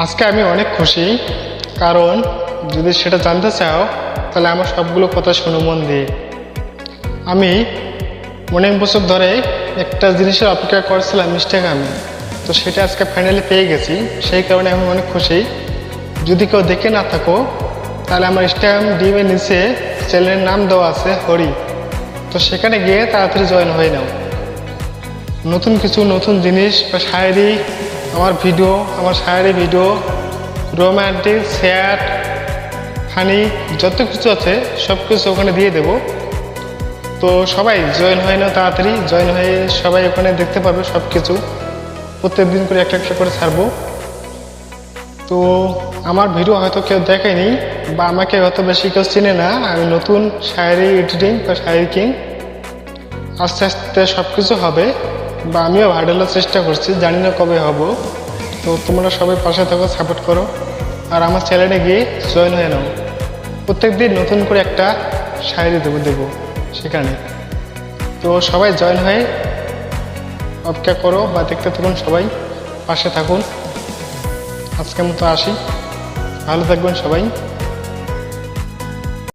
আজকে আমি অনেক খুশি, কারণ যদি সেটা জানতে চাও তাহলে আমার সবগুলো কথা শোনো মন দিয়ে। আমি অনেক বছর ধরে একটা জিনিসের অপেক্ষা করছিলাম, ইনস্টাগ্রামে। তো সেটা আজকে ফাইনালি পেয়ে গেছি, সেই কারণে আমি অনেক খুশি। যদি কেউ দেখে না থাকো তাহলে আমার ইনস্টাগ্রাম ডিএমের নিচে চ্যানেলের নাম দেওয়া আছে হরি। তো সেখানে গিয়ে তাড়াতাড়ি জয়েন হয়ে নাও। নতুন জিনিস বা শায়েরি, আমার shayari video, romantic, sad, funny, যত কিছু আছে সব কিছু ওখানে দিয়ে দেব। তো সবাই জয়েন হয়ে নাও, তাড়াতাড়ি জয়েন হয়ে সবাই ওখানে দেখতে পারবে সব কিছু। প্রত্যেক দিন করে একটা একটা করে ছাড়বো। তো আমার ভিডিও হয়তো কেউ দেখেনি বা আমাকে হয়তো বেশি কেউ চিনে না। আমি নতুন শায়েরি এডিটিং বা শায়েরি কিং। আস্তে আস্তে সব কিছু হবে, বা আমিও ভাইরালের চেষ্টা করছি, জানি না কবে হব। তো তোমরা সবাই পাশে থাকো, সাপোর্ট করো, আর আমার চ্যানেলে গিয়ে জয়েন হয়ে নাও। প্রত্যেক দিন নতুন করে একটা শায়েরি দেবো সেখানে। তো সবাই জয়েন হয়ে অপেক্ষা করো বা দেখতে থাকুন, সবাই পাশে থাকুন। আজকের মতো আসি, ভালো থাকবেন সবাই।